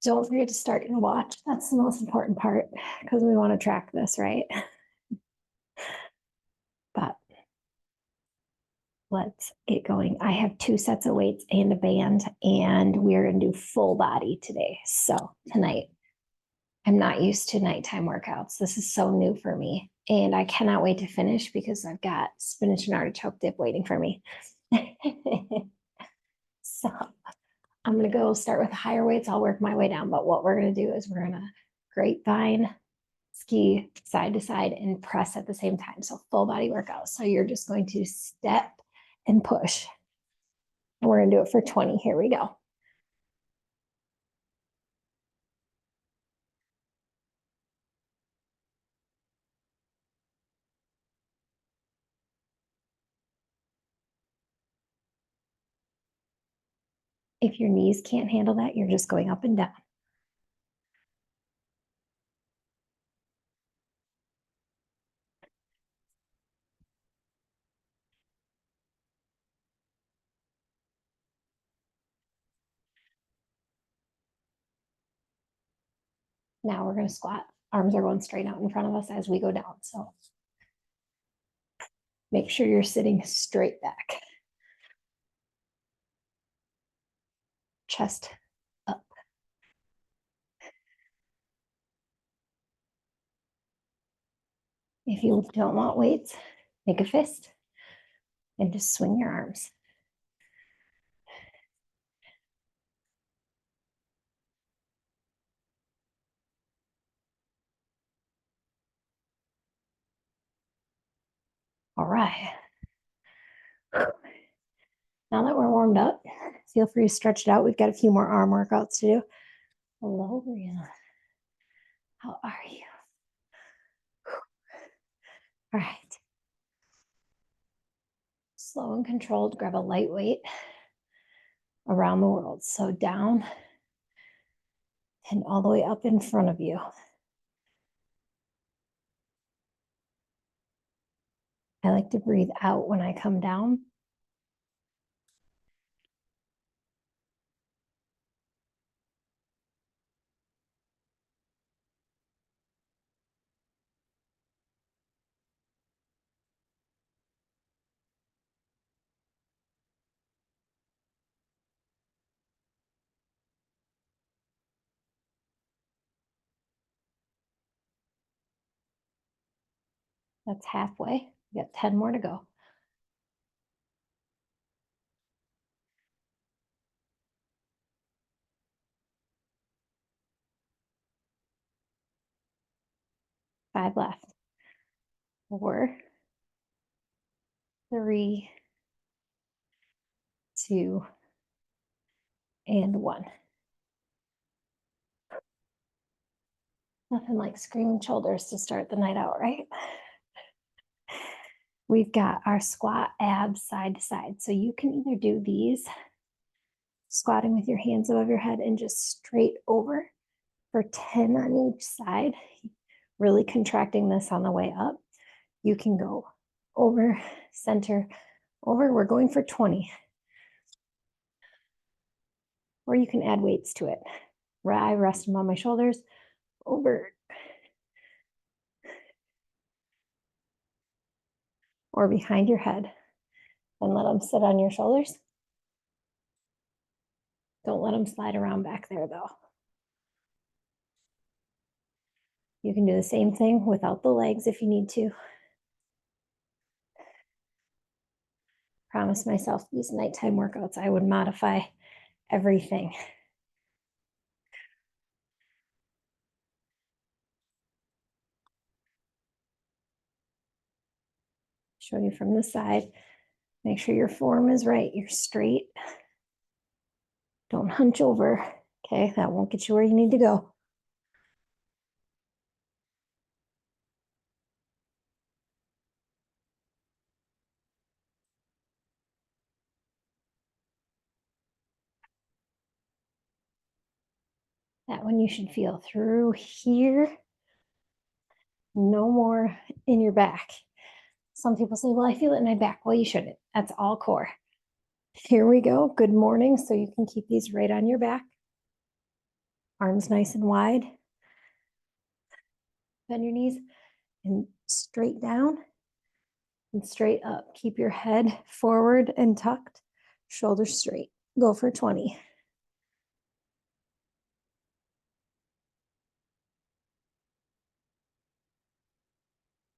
Don't forget to start your watch. That's the most important part because we want to track this, right? But let's get going. I have 2 sets of weights and a band, and we're going to do full body today. So tonight, I'm not used to nighttime workouts. This is so new for me. And I cannot wait to finish because I've got spinach and artichoke dip waiting for me. So I'm going to go start with higher weights. I'll work my way down. But what we're going to do is we're going to grapevine, ski side to side, and press at the same time. So full body workout. So you're just going to step and push. And we're going to do it for 20. Here we go. If your knees can't handle that, you're just going up and down. Now we're going to squat. Arms are going straight out in front of us as we go down. So make sure you're sitting straight back. Chest up. If you don't want weights, make a fist and just swing your arms. All right. Now that we're warmed up, feel free to stretch it out. We've got a few more arm workouts to do. Hello, Brianna. How are you? All right. Slow and controlled. Grab a light weight around the world. So down and all the way up in front of you. I like to breathe out when I come down. That's halfway. We got 10 more to go. Five left. 4, 3, 2, and 1. Nothing like screaming shoulders to start the night out, right? We've got our squat abs side to side. So you can either do these squatting with your hands above your head and just straight over for 10 on each side, really contracting this on the way up. You can go over, center, over. We're going for 20. Or you can add weights to it. I rest them on my shoulders, over, or behind your head, and let them sit on your shoulders. Don't let them slide around back there though. You can do the same thing without the legs if you need to. Promise myself these nighttime workouts, I would modify everything. Show you from the side. Make sure your form is right. You're straight. Don't hunch over. Okay, that won't get you where you need to go. That one you should feel through here. No more in your back. Some people say, well, I feel it in my back. Well, you shouldn't. That's all core. Here we go. Good morning. So you can keep these right on your back. Arms nice and wide. Bend your knees and straight down and straight up. Keep your head forward and tucked, shoulders straight. Go for 20.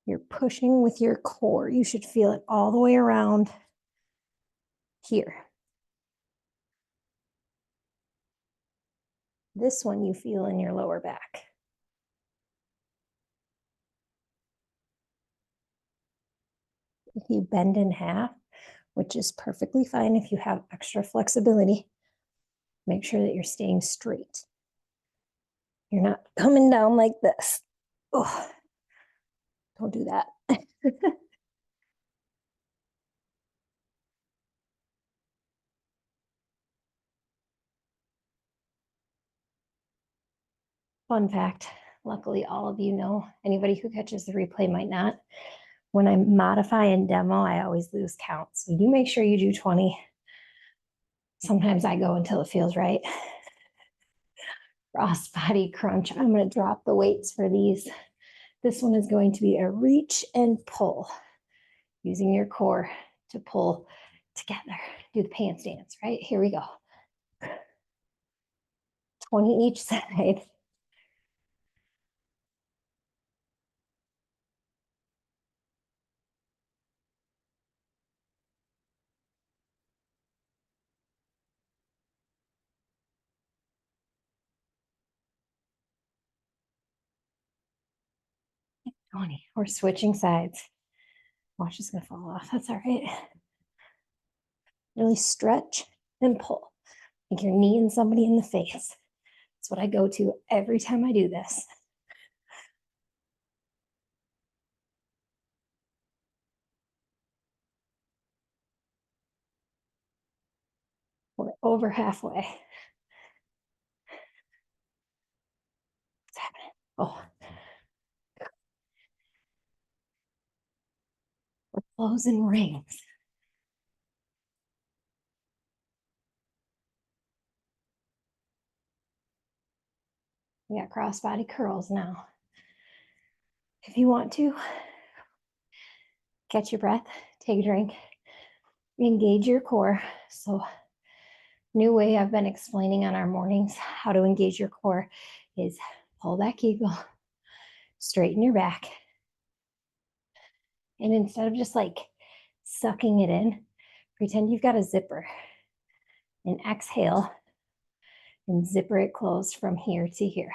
You're pushing with your core. You should feel it all the way around here. This one you feel in your lower back. If you bend in half, which is perfectly fine if you have extra flexibility, make sure that you're staying straight. You're not coming down like this. Oh, don't do that. Fun fact, luckily all of you know, anybody who catches the replay might not. When I modify and demo, I always lose count. So you make sure you do 20. Sometimes I go until it feels right. Cross body crunch. I'm going to drop the weights for these. This one is going to be a reach and pull, using your core to pull together. Do the pants dance, right? Here we go. 20 each side. We're switching sides. Watch is going to fall off. That's all right. Really stretch and pull. Like you're kneeing somebody in the face. That's what I go to every time I do this. We're over halfway. What's happening? Oh, we're closing rings. We got crossbody curls now. If you want to, catch your breath, take a drink, engage your core. So, new way I've been explaining on our mornings how to engage your core is pull that kegel, straighten your back. And instead of just like sucking it in, pretend you've got a zipper and exhale and zipper it closed from here to here.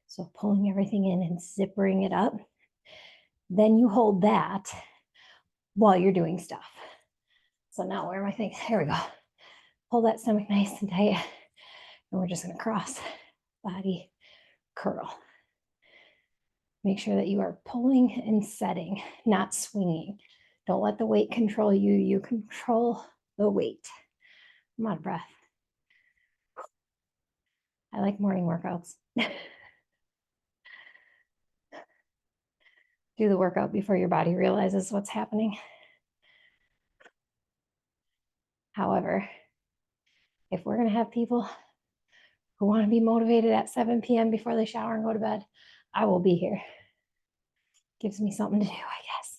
So pulling everything in and zippering it up. Then you hold that while you're doing stuff. So now where am I thinking? Here we go. Pull that stomach nice and tight. And we're just going to cross body curl. Make sure that you are pulling and setting, not swinging. Don't let the weight control you. You control the weight. I'm out of breath. I like morning workouts. Do the workout before your body realizes what's happening. However, if we're going to have people who want to be motivated at 7 p.m. before they shower and go to bed, I will be here. Gives me something to do, I guess.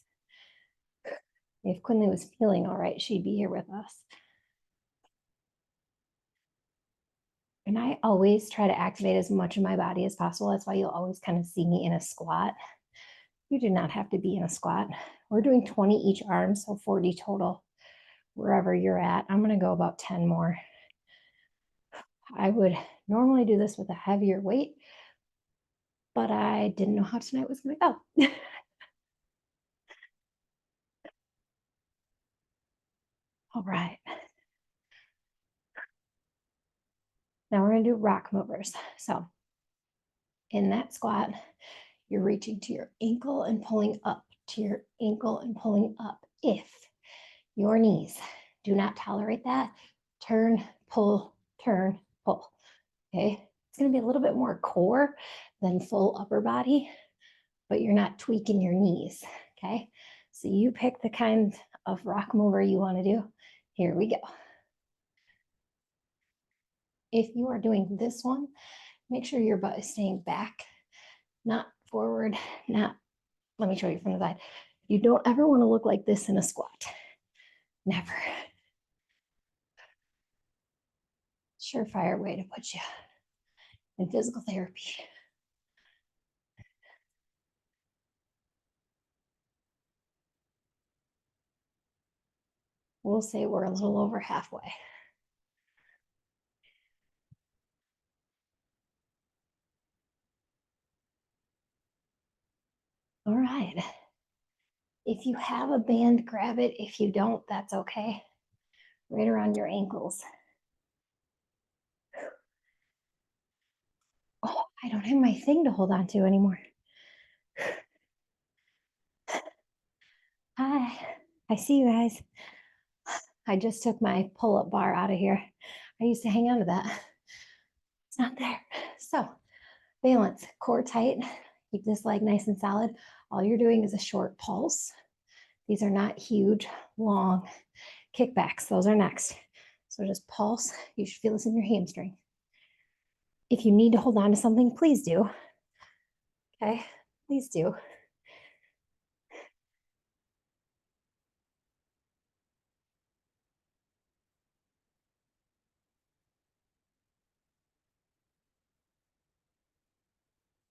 If Quinley was feeling all right, she'd be here with us. And I always try to activate as much of my body as possible. That's why you'll always kind of see me in a squat. You do not have to be in a squat. We're doing 20 each arm, so 40 total, wherever you're at. I'm going to go about 10 more. I would normally do this with a heavier weight, but I didn't know how tonight was going to go. All right. Now we're going to do rock movers. So in that squat, you're reaching to your ankle and pulling up, to your ankle and pulling up. If your knees do not tolerate that, turn, pull, okay? It's going to be a little bit more core than full upper body, but you're not tweaking your knees, okay? So you pick the kind of rock mover you want to do. Here we go. If you are doing this one, make sure your butt is staying back, not forward, not, let me show you from the side. You don't ever want to look like this in a squat. Never. Surefire way to put you in physical therapy. We'll say we're a little over halfway. All right. If you have a band, grab it. If you don't, that's okay. Right around your ankles. Oh, I don't have my thing to hold on to anymore. Hi, I see you guys. I just took my pull-up bar out of here. I used to hang on to that. It's not there. So balance, core tight. Keep this leg nice and solid. All you're doing is a short pulse. These are not huge, long kickbacks. Those are next. So just pulse. You should feel this in your hamstring. If you need to hold on to something, please do. Okay, please do.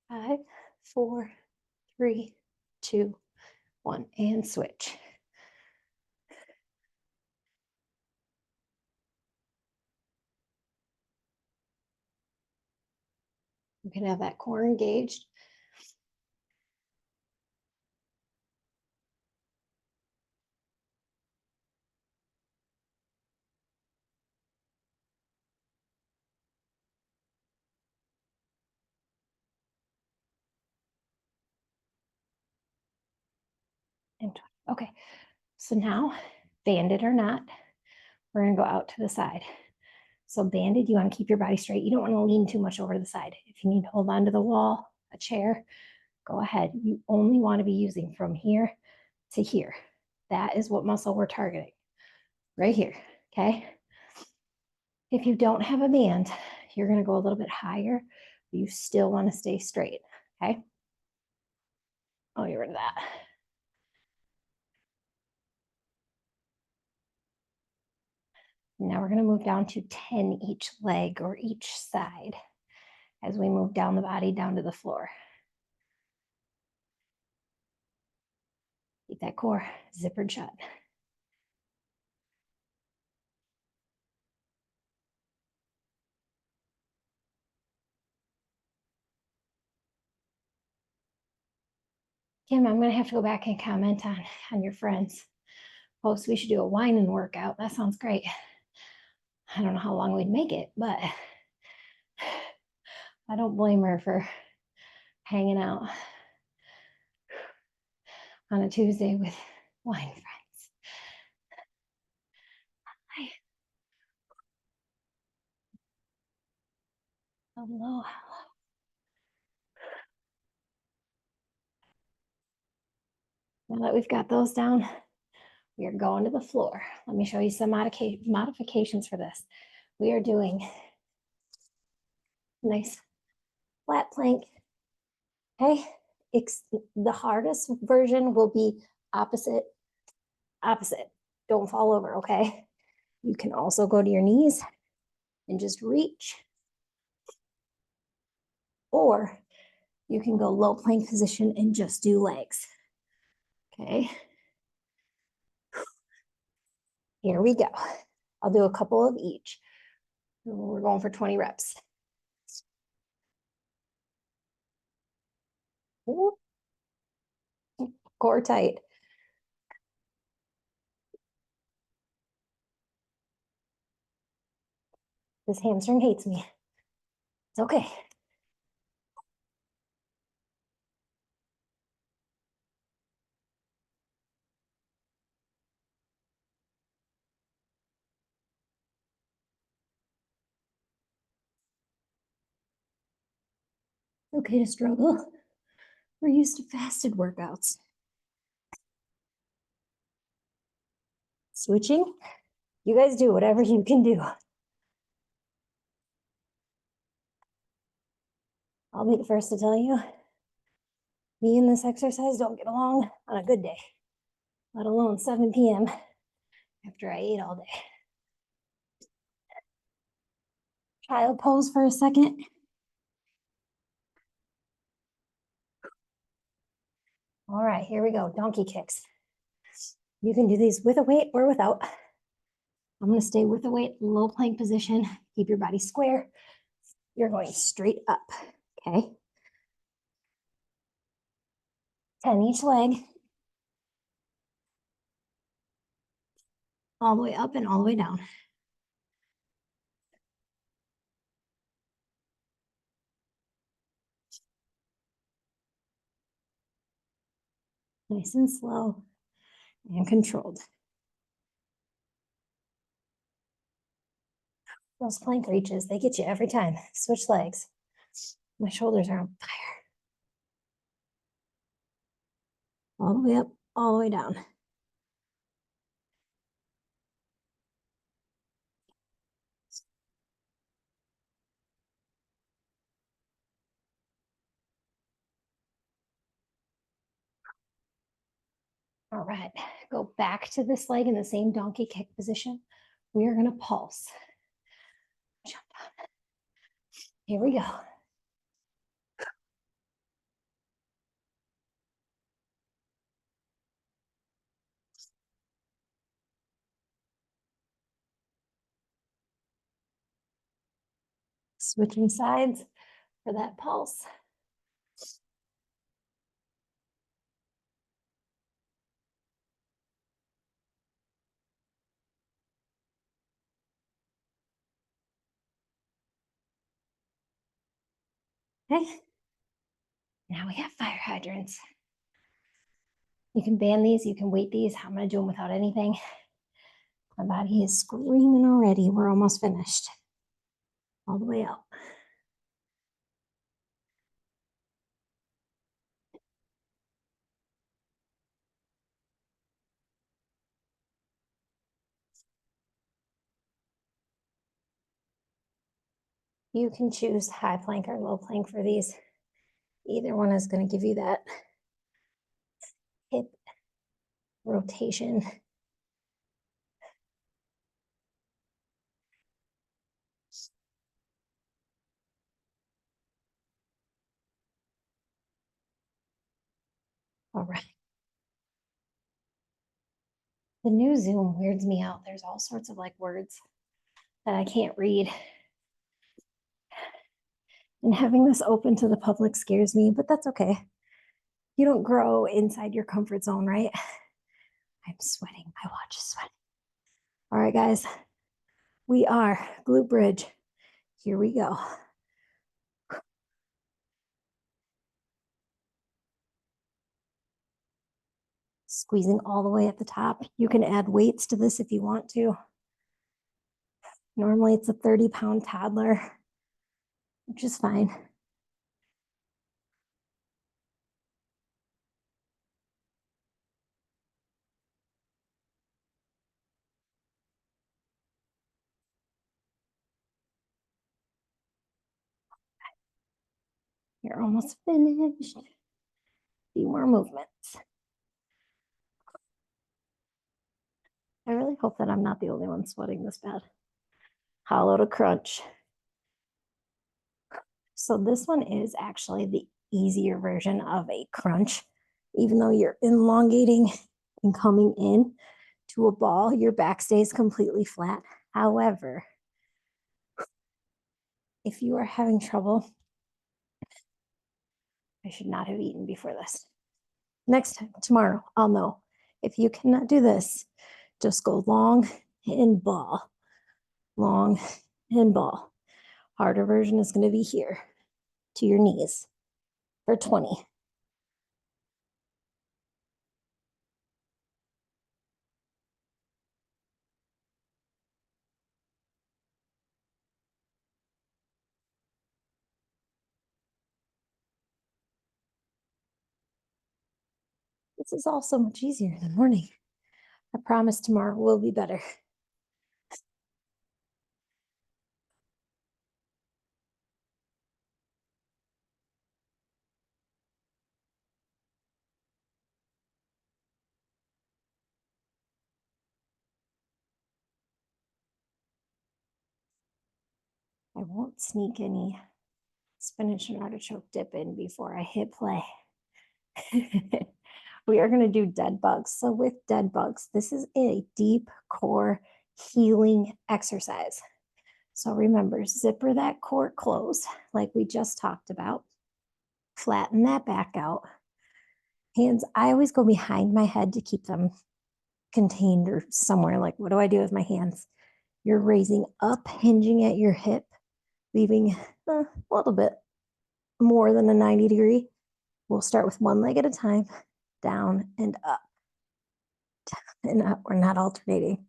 Five, four, three, two, one, and switch. You can have that core engaged. And okay, so now, banded or not, we're gonna go out to the side. So banded, you want to keep your body straight. You don't want to lean too much over to the side. If you need to hold on to the wall, a chair, go ahead. You only want to be using from here to here. That is what muscle we're targeting right here. Okay. If you don't have a band, you're going to go a little bit higher. But you still want to stay straight. Okay. Oh, you're rid of that. Now we're going to move down to 10 each leg or each side as we move down the body down to the floor. Keep that core zippered shut. Kim, I'm going to have to go back and comment on your friends' post. We should do a whining workout. That sounds great. I don't know how long we'd make it, but I don't blame her for hanging out on a Tuesday with wine friends. Hi. Hello. Now that we've got those down, we are going to the floor. Let me show you some modifications for this. We are doing nice flat plank. Okay. The hardest version will be opposite, opposite. Don't fall over, okay? You can also go to your knees and just reach. Or you can go low plank position and just do legs. Okay. Here we go. I'll do a couple of each. We're going for 20 reps. Ooh. Core tight. This hamstring hates me. It's okay. Okay to struggle. We're used to fasted workouts. Switching. You guys do whatever you can do. I'll be the first to tell you, me and this exercise don't get along on a good day, let alone 7 p.m. after I ate all day. Child pose for a second. All right, here we go, donkey kicks. You can do these with a weight or without. I'm gonna stay with the weight, low plank position, keep your body square. You're going straight up, okay? 10 each leg. All the way up and all the way down. Nice and slow and controlled. Those plank reaches, they get you every time. Switch legs. My shoulders are on fire. All the way up, all the way down. All right, go back to this leg in the same donkey kick position. We are gonna pulse. Jump up. Here we go. Switching sides for that pulse. Okay. Now we have fire hydrants. You can ban these, you can weight these. I'm gonna do them without anything. My body is screaming already. We're almost finished. All the way up. You can choose high plank or low plank for these. Either one is going to give you that hip rotation. All right. The new Zoom weirds me out. There's all sorts of like words that I can't read. And having this open to the public scares me, but that's okay. You don't grow inside your comfort zone, right? I'm sweating. My watch is sweating. All right, guys. We are glute bridge. Here we go. Squeezing all the way at the top. You can add weights to this if you want to. Normally it's a 30-pound toddler, which is fine. You're almost finished. Few more movements. I really hope that I'm not the only one sweating this bad. Hollow to crunch. So this one is actually the easier version of a crunch. Even though you're elongating and coming in to a ball, your back stays completely flat. However, if you are having trouble, I should not have eaten before this. Next time, tomorrow, I'll know. If you cannot do this, just go long and ball. Long and ball. Harder version is going to be here to your knees for 20. This is all so much easier in the morning. I promise tomorrow will be better. I won't sneak any spinach and artichoke dip in before I hit play. We are going to do dead bugs. So with dead bugs, this is a deep core healing exercise. So remember, zipper that core closed like we just talked about. Flatten that back out. Hands, I always go behind my head to keep them contained or somewhere. Like, what do I do with my hands? You're raising up, hinging at your hip, leaving a little bit more than a 90-degree. We'll start with one leg at a time, down and up. And up. We're not alternating.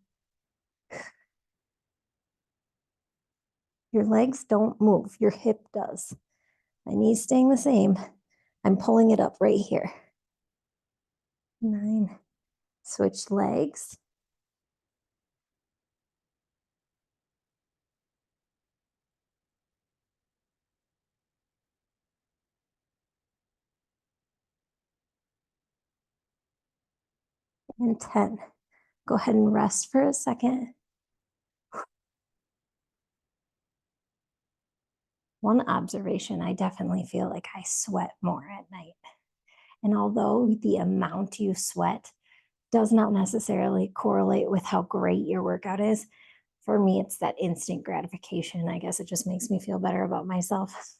Your legs don't move, your hip does. My knee's staying the same. I'm pulling it up right here. 9. Switch legs. And 10. Go ahead and rest for a second. One observation, I definitely feel like I sweat more at night. And although the amount you sweat does not necessarily correlate with how great your workout is, for me, it's that instant gratification. I guess it just makes me feel better about myself.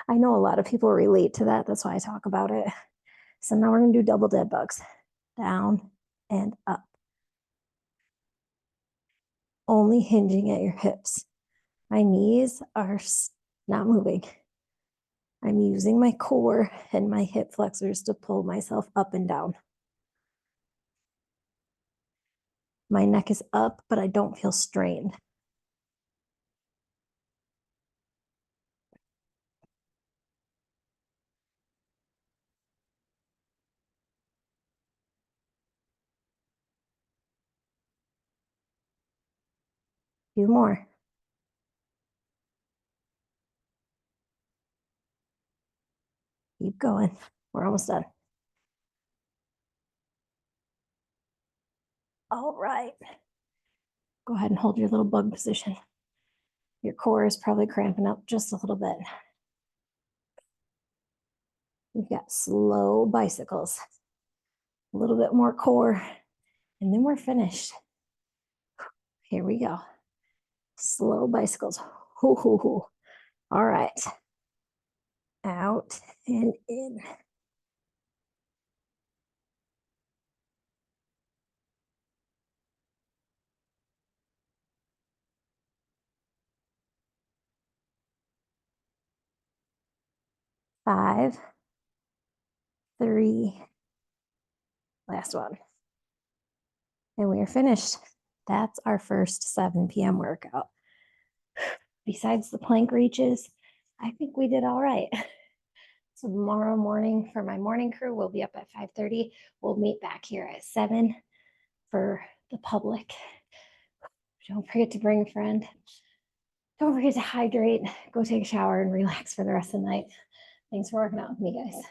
I know a lot of people relate to that. That's why I talk about it. So now we're going to do double dead bugs. Down and up. Only hinging at your hips. My knees are not moving. I'm using my core and my hip flexors to pull myself up and down. My neck is up, but I don't feel strained. Few more. Keep going. We're almost done. All right. Go ahead and hold your little bug position. Your core is probably cramping up just a little bit. We've got slow bicycles. A little bit more core, and then we're finished. Here we go. Slow bicycles. Hoo, hoo, hoo. All right. Out and in. 5, 3, last one. And we are finished. That's our first 7 p.m. workout. Besides the plank reaches, I think we did all right. So tomorrow morning for my morning crew, we'll be up at 5:30. We'll meet back here at 7 for the public. Don't forget to bring a friend. Don't forget to hydrate, go take a shower, and relax for the rest of the night. Thanks for working out with me, guys.